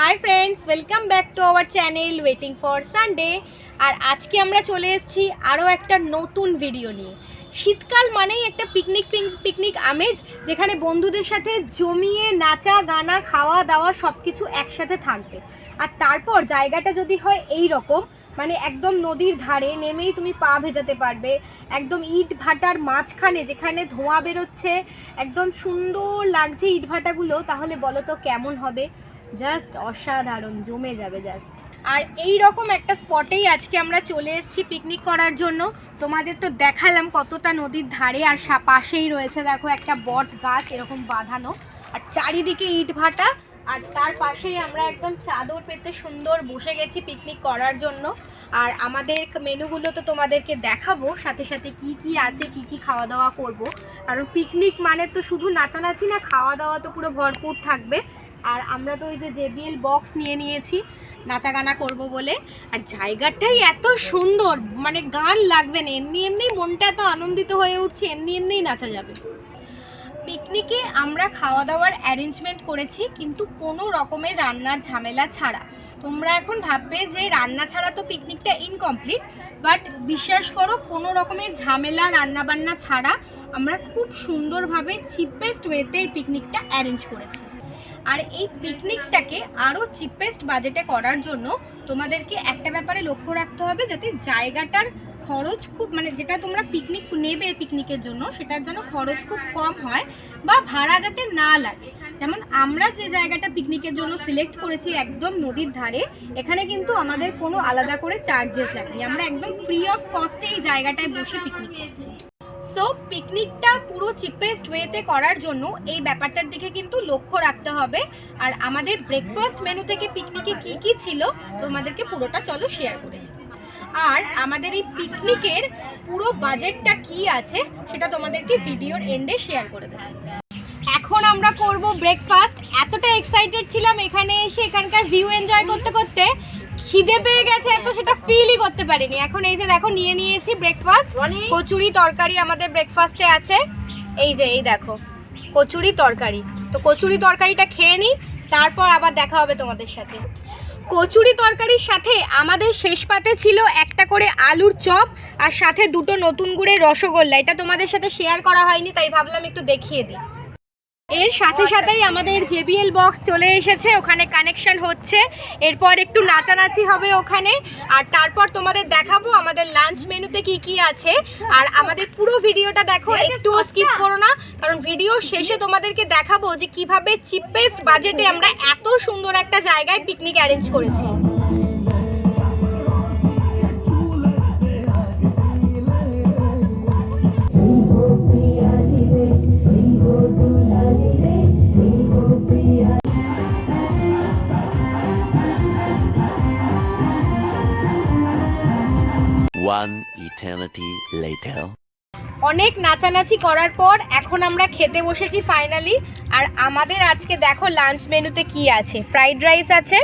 High friends, welcome back to our channel waiting for Sunday. আর আজকে আমরা চলে এসেছি আরও একটা নতুন ভিডিও নিয়ে। শীতকাল মানেই একটা পিকনিক আমেজ, যেখানে বন্ধুদের সাথে জমিয়ে নাচা গানা খাওয়া দাওয়া সব কিছু একসাথে থাকবে। আর তারপর জায়গাটা যদি হয় এই রকম, মানে একদম নদীর ধারে নেমেই তুমি পা ভেজাতে পারবে, একদম ইট ভাটার মাঝখানে যেখানে ধোঁয়া বেরোচ্ছে, একদম সুন্দর লাগছে ইট ভাটাগুলো, তাহলে বলো তো কেমন হবে? জাস্ট অসাধারণ, জমে যাবে জাস্ট। আর এই রকম একটা স্পটেই আজকে আমরা চলে এসেছি পিকনিক করার জন্য। তোমাদের তো দেখালাম কতটা নদীর ধারে, আর পাশেই রয়েছে দেখো একটা বট গাছ এরকম বাঁধানো, আর চারিদিকে ইট ভাটা, আর তার পাশেই আমরা একদম চাদর পেতে সুন্দর বসে গেছি পিকনিক করার জন্য। আর আমাদের মেনুগুলো তো তোমাদেরকে দেখাবো, সাথে সাথে কি কি আছে, কি কি খাওয়া দাওয়া করব। কারণ পিকনিক মানে তো শুধু নাচানাচি না, খাওয়া দাওয়া তো পুরো ভরপুর থাকবে। আর আমরা তো ওই যে JBL বক্স নিয়ে নিয়েছি নাচা গানা করবো বলে। আর জায়গাটাই এত সুন্দর, মানে গান লাগবে না, এমনি এমনি মনটা তো আনন্দিত হয়ে উঠছে, এমনি এমনিই নাচা যাবে। পিকনিকে আমরা খাওয়া দাওয়ার অ্যারেঞ্জমেন্ট করেছি, কিন্তু কোনো রকমের রান্নার ঝামেলা ছাড়া। তোমরা এখন ভাববে যে রান্না ছাড়া তো পিকনিকটা ইনকমপ্লিট, বাট বিশ্বাস করো কোনো রকমের ঝামেলা রান্নাবান্না ছাড়া আমরা খুব সুন্দরভাবে চিপেস্ট ওয়েতে এই পিকনিকটা অ্যারেঞ্জ করেছি। আর এই পিকনিকটাকে আরও চিপেস্ট বাজেটে করার জন্য তোমাদেরকে একটা ব্যাপারে লক্ষ্য রাখতে হবে, যাতে জায়গাটার খরচ খুব, মানে যেটা তোমরা পিকনিক নেবে পিকনিকের জন্য সেটার জন্য খরচ খুব কম হয়, বা ভাড়া যাতে না লাগে। যেমন আমরা যে জায়গাটা পিকনিকের জন্য সিলেক্ট করেছি একদম নদীর ধারে, এখানে কিন্তু আমাদের কোনো আলাদা করে চার্জেস লাগেনি, আমরা একদম ফ্রি অফ কস্টে এই জায়গাটায় বসে পিকনিক করছি। সো পিকনিকটা পুরো চিপেস্ট ওয়েতে করার জন্য এই ব্যাপারটার দিকে কিন্তু লক্ষ্য রাখতে হবে। আর আমাদের ব্রেকফাস্ট মেনু থেকে পিকনিকে কি কি ছিল তোমাদেরকে পুরোটা চলো শেয়ার করে দিই। আর আমাদের এই পিকনিকের পুরো বাজেটটা কি আছে সেটা তোমাদেরকে ভিডিওর এন্ডে শেয়ার করে দেবো। এখন আমরা করব ব্রেকফাস্ট। এতটা এক্সাইটেড ছিলাম এখানে এসে, এখানকার ভিউ এনজয় করতে করতে খিদে পেয়ে গেছে এত, সেটা ফিলই করতে পারিনি। এখন এই যে দেখো নিয়ে নিয়েছি ব্রেকফাস্ট, কচুরি তরকারি আমাদের ব্রেকফাস্টে আছে। এই যে এই দেখো কচুরি তরকারি, তো কচুরি তরকারিটা খেয়ে নিই, তারপর আবার দেখা হবে তোমাদের সাথে। কচুরি তরকারির সাথে আমাদের শেষ পাতে ছিল একটা করে আলুর চপ, আর সাথে দুটো নতুন গুড়ের রসগোল্লা। এটা তোমাদের সাথে শেয়ার করা হয়নি, তাই ভাবলাম একটু দেখিয়ে দিই। এর সাথে সাথেই আমাদের JBL বক্স চলে এসেছে, ওখানে কানেকশন হচ্ছে, এরপর একটু নাচানাচি হবে ওখানে, আর তারপর তোমাদের দেখাবো আমাদের লাঞ্চ মেনুতে কি কি আছে। আর আমাদের পুরো ভিডিওটা দেখো, একটুও স্কিপ করো না, কারণ ভিডিও শেষে তোমাদেরকে দেখাবো যে কিভাবে চিপেস্ট বাজেটে আমরা এত সুন্দর একটা জায়গায় পিকনিক অ্যারেঞ্জ করেছি। One eternity later. অনেক নাচানাচি করার পর এখন আমরা খেতে বসেছি ফাইনালি। আর আমাদের আজকে দেখো লাঞ্চ মেনুতে কি আছে। ফ্রাইড রাইস আছে,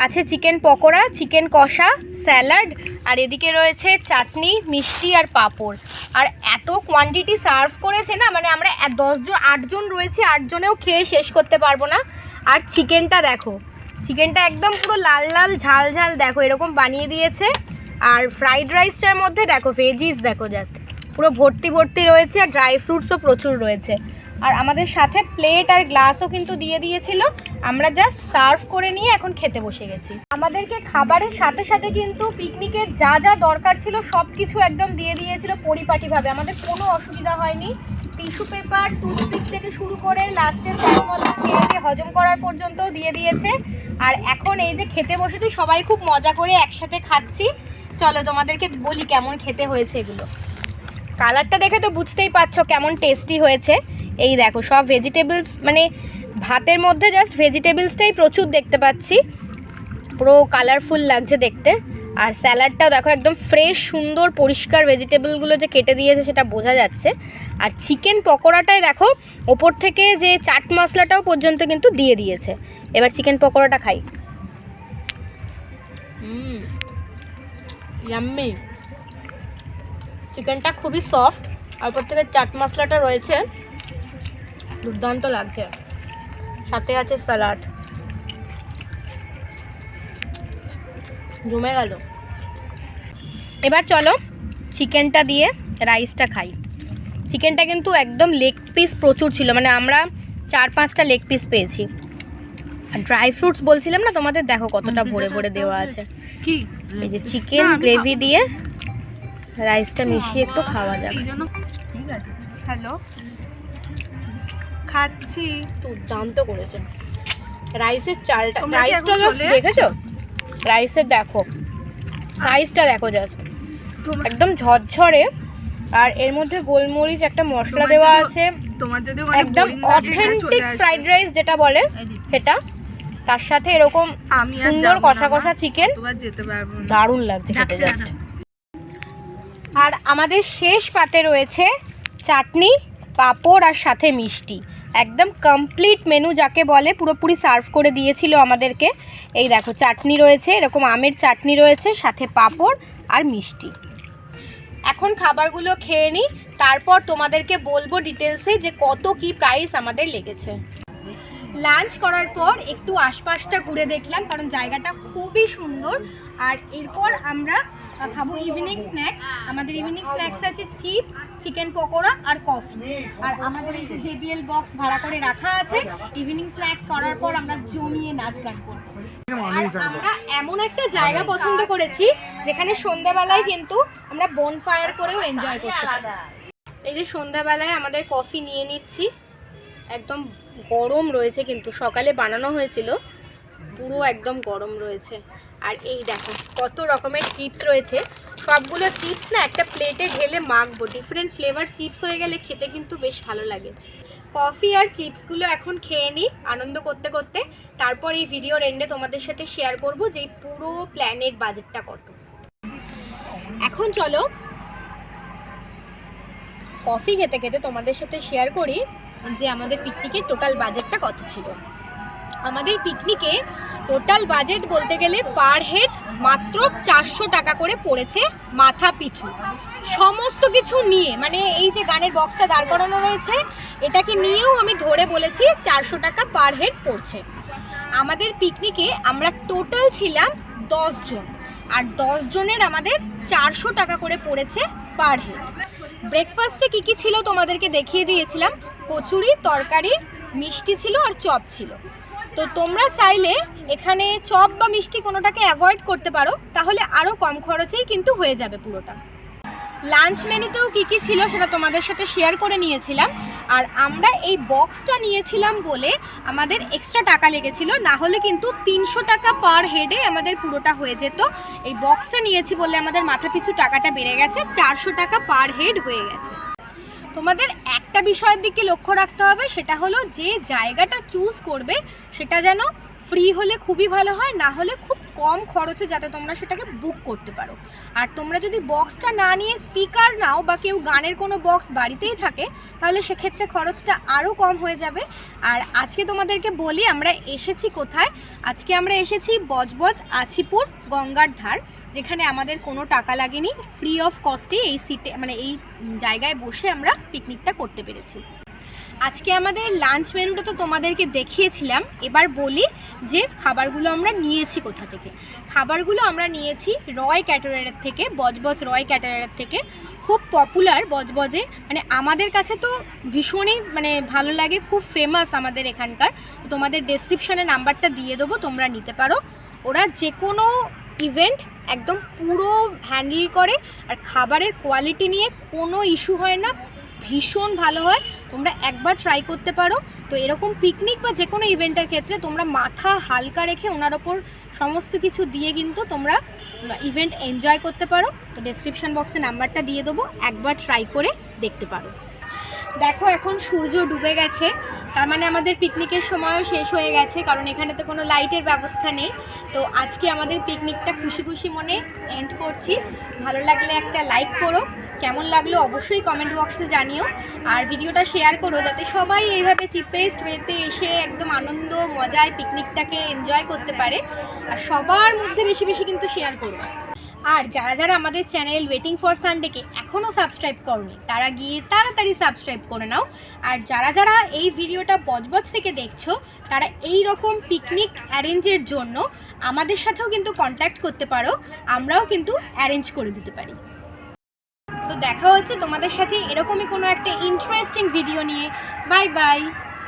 আছে চিকেন পকোড়া, চিকেন কষা, স্যালাড, আর এদিকে রয়েছে চাটনি, মিষ্টি আর পাঁপড়। আর এত কোয়ান্টিটি সার্ভ করেছে না, মানে আমরা 8 জন রয়েছি, 8 জনেও খেয়ে শেষ করতে পারবো না। আর চিকেনটা দেখো, চিকেনটা একদম পুরো লাল লাল ঝাল ঝাল দেখো এরকম বানিয়ে দিয়েছে। আর ফ্রাইড রাইসটার মধ্যে দেখো ভেজিস দেখো জাস্ট পুরো ভর্তি ভর্তি রয়েছে, আর ড্রাই ফ্রুটসও প্রচুর রয়েছে। আর আমাদের সাথে প্লেট আর গ্লাসও কিন্তু দিয়ে দিয়েছিল, আমরা জাস্ট সার্ভ করে নিয়ে এখন খেতে বসে গেছি। আমাদেরকে খাবারের সাথে সাথে কিন্তু পিকনিকের যা যা দরকার ছিল সব কিছু একদম দিয়ে দিয়েছিল পরিপাটিভাবে, আমাদের কোনো অসুবিধা হয়নি। টিস্যু পেপার, টুথপিক থেকে শুরু করে লাস্টে মশলা খেয়ে হজম করার পর্যন্তও দিয়ে দিয়েছে। আর এখন এই যে খেতে বসেছি, সবাই খুব মজা করে একসাথে খাচ্ছি। চলো তোমাদেরকে বলি কেমন খেতে হয়েছে এগুলো। কালারটা দেখে তো বুঝতেই পারছো কেমন টেস্টি হয়েছে। এই দেখো সব ভেজিটেবলস, মানে ভাতের মধ্যে জাস্ট ভেজিটেবলসটাই প্রচুর দেখতে পাচ্ছি, পুরো কালারফুল লাগছে দেখতে। আর স্যালাডটাও দেখো একদম ফ্রেশ সুন্দর পরিষ্কার ভেজিটেবলগুলো যে কেটে দিয়েছে সেটা বোঝা যাচ্ছে। আর চিকেন পকোড়াটাই দেখো ওপর থেকে যে চাট মশলাটাও পর্যন্ত কিন্তু দিয়ে দিয়েছে। এবার চিকেন পকোড়াটা খাই। ইয়াম্মি, চিকেনটা খুবই সফট, আর উপর থেকে চাট মশলাটা রয়েছে, দুর্দান্ত লাগছে। সাথে আছে স্যালাড। জমে গেল। এবার চলো চিকেনটা দিয়ে রাইসটা খাই। চিকেনটা কিন্তু একদম লেগ পিস প্রচুর ছিল, মানে আমরা 4-5টা লেগ পিস পেয়েছি। আর ড্রাই ফ্রুটস বলছিলাম না তোমাদের, দেখো কতটা ভরে ভরে দেওয়া আছে। কি এই যে চিকেন গ্রেভি দিয়ে রাইসটা মিশিয়ে একটু খাওয়া যাবে। ঠিক আছে, হ্যালো, খাচ্ছি। দুর্দান্ত করেছে রাইসের চালটা। তোমরা কি রাইসটা এখন জাস্ট চলে দেখেছো, রাইসের দেখো সাইজটা দেখো জাস্ট, তোমার একদম ঝরঝরে। আর এর মধ্যে গোলমরিচ একটা মশলা দেওয়া আছে, তোমার যদি একদম অথেন্টিক ফ্রাইড রাইস যেটা বলে সেটা। তার সাথে এরকম আমি আর সুন্দর যাবো কষা না, কষা চিকেন, তোমার যেতে পারবো না। দারুণ লাগছে খেতে জাস্ট। আর আমাদের শেষ পাতে রয়েছে চাটনি, পাঁপড় আর সাথে মিষ্টি। একদম কমপ্লিট মেনু যাকে বলে, পুরোপুরি সার্ভ করে দিয়েছিল আমাদেরকে। এই দেখো চাটনি রয়েছে, এরকম আমের চাটনি রয়েছে, সাথে পাঁপড় আর মিষ্টি। এখন খাবারগুলো খেয়ে নিই, তারপর তোমাদেরকে বলবো ডিটেলসে যে কত কি প্রাইস আমাদের লেগেছে। লাঞ্চ করার পর একটু আশপাশটা ঘুরে দেখলাম, কারণ জায়গাটা খুবই সুন্দর। আর এরপর আমরা খাবো ইভিনিং স্ন্যাক্স। আমাদের ইভিনিং স্ন্যাক্স আছে চিপস, চিকেন পকোড়া আর কফি। আর আমাদের এই যে JBL বক্স ভাড়া করে রাখা আছে। ইভিনিং স্ন্যাক্স করার পর আমরা জমিয়ে নাচ গান করবো। আর আমরা এমন একটা জায়গা পছন্দ করেছি যেখানে সন্ধ্যাবেলায় কিন্তু আমরা বনফায়ার করেও এনজয় করতে পারি। এই যে সন্ধ্যাবেলায় আমাদের কফি নিয়ে নিচ্ছি, একদম গরম রয়েছে, কিন্তু সকালে বানানো হয়েছিল, পুরো একদম গরম রয়েছে। আর এই দেখো কত রকমের চিপস রয়েছে, সবগুলো চিপস না একটা প্লেটে ঢেলে মাখবো। ডিফারেন্ট ফ্লেভার চিপস হয়ে গেলে খেতে কিন্তু বেশ ভালো লাগে। কফি আর চিপসগুলো এখন খেয়ে নিই আনন্দ করতে করতে, তারপর এই ভিডিওর এন্ডে তোমাদের সাথে শেয়ার করব যে পুরো প্ল্যানের বাজেটটা কত। এখন চলো কফি খেতে খেতে তোমাদের সাথে শেয়ার করি যে আমাদের পিকনিকের টোটাল বাজেটটা কত ছিল। আমাদের পিকনিকে টোটাল বাজেট বলতে গেলে পার হেড মাত্র 400 টাকা করে পড়েছে মাথা পিছু, সমস্ত কিছু নিয়ে। মানে এই যে গানের বক্সটা দাঁড় করানো রয়েছে, এটাকে নিয়েও আমি ধরে বলেছি 400 টাকা পার হেড পড়ছে। আমাদের পিকনিকে আমরা টোটাল ছিলাম 10 জন, আর 10 জনের আমাদের 400 টাকা করে পড়েছে পার হেড। ব্রেকফাস্টে কী কী ছিল তোমাদেরকে দেখিয়ে দিয়েছিলাম, কচুরি, তরকারি, মিষ্টি ছিল আর চপ ছিল। তো তোমরা চাইলে এখানে চপ বা মিষ্টি কোনোটাকে অ্যাভয়েড করতে পারো, তাহলে আরও কম খরচেই কিন্তু হয়ে যাবে পুরোটা। লাঞ্চ মেনুতেও কী কী ছিল সেটা তোমাদের সাথে শেয়ার করে নিয়েছিলাম। আর আমরা এই বক্সটা নিয়েছিলাম বলে আমাদের এক্সট্রা টাকা লেগেছিল, না হলে কিন্তু 300 টাকা পার হেডে আমাদের পুরোটা হয়ে যেত। এই বক্সটা নিয়েছি বলে আমাদের মাথাপিছু টাকাটা বেড়ে গেছে, 400 টাকা পার হেড হয়ে গেছে। তোমাদের একটা বিষয়ের দিকে লক্ষ্য রাখতে হবে, সেটা হলো যে জায়গাটা চুজ করবে সেটা যেন ফ্রি হলে খুবই ভালো হয়, না হলে খুব কম খরচে যাতে তোমরা সেটাকে বুক করতে পারো। আর তোমরা যদি বক্সটা না নিয়ে স্পিকার নাও বা কেউ গানের কোনো বক্স বাড়িতেই থাকে, তাহলে সেক্ষেত্রে খরচটা আরও কম হয়ে যাবে। আর আজকে তোমাদেরকে বলি আমরা এসেছি কোথায়। আজকে আমরা এসেছি বজবজ আছিপুর গঙ্গার ধার, যেখানে আমাদের কোনো টাকা লাগেনি, ফ্রি অফ কস্টে এই সিটে মানে এই জায়গায় বসে আমরা পিকনিকটা করতে পেরেছি। আজকে আমাদের লাঞ্চ মেনুটা তো তোমাদেরকে দেখিয়েছিলাম, এবার বলি যে খাবারগুলো আমরা নিয়েছি কোথা থেকে। খাবারগুলো আমরা নিয়েছি রয় ক্যাটারারের থেকে, বজবজ রয় ক্যাটারারের থেকে। খুব পপুলার বজবজে, মানে আমাদের কাছে তো ভীষণই মানে ভালো লাগে, খুব ফেমাস আমাদের এখানকার। তোমাদের ডেসক্রিপশানে নাম্বারটা দিয়ে দেবো, তোমরা নিতে পারো। ওরা যে কোনো ইভেন্ট একদম পুরো হ্যান্ডেল করে, আর খাবারের কোয়ালিটি নিয়ে কোনো ইস্যু হয় না, ভীষণ ভালো হয়। তোমরা একবার ট্রাই করতে পারো। তো এরকম পিকনিক বা যে কোনো ইভেন্টের ক্ষেত্রে তোমরা মাথা হালকা রেখে ওনার ওপর সমস্ত কিছু দিয়ে কিন্তু তোমরা ইভেন্ট এনজয় করতে পারো। তো ডেসক্রিপশন বক্সে নাম্বারটা দিয়ে দেবো, একবার ট্রাই করে দেখতে পারো। দেখো এখন সূর্য ডুবে গেছে, তার মানে আমাদের পিকনিকের সময়ও শেষ হয়ে গেছে, কারণ এখানে তো কোনো লাইটের ব্যবস্থা নেই। তো আজকে আমাদের পিকনিকটা খুশি খুশি মনে এন্ড করছি। ভালো লাগলে একটা লাইক করো, কেমন লাগলো অবশ্যই কমেন্ট বক্সে জানিও। আর ভিডিওটা শেয়ার করো যাতে সবাই এইভাবে চিপেস্ট ওয়েতে এসে একদম আনন্দ মজায় পিকনিকটাকে এনজয় করতে পারে। আর সবার মধ্যে বেশি বেশি কিন্তু শেয়ার করো। আর যারা যারা আমাদের চ্যানেল ওয়েটিং ফর সানডেকে এখনও সাবস্ক্রাইব করনি তারা গিয়ে তাড়াতাড়ি সাবস্ক্রাইব করে নাও। আর যারা যারা এই ভিডিওটা বজবজ থেকে দেখছো তারা এই রকম পিকনিক অ্যারেঞ্জের জন্য আমাদের সাথেও কিন্তু কন্ট্যাক্ট করতে পারো, আমরাও কিন্তু অ্যারেঞ্জ করে দিতে পারি। তো দেখা হচ্ছে তোমাদের সাথে এরকমই কোনো একটা ইন্টারেস্টিং ভিডিও নিয়ে। Bye bye.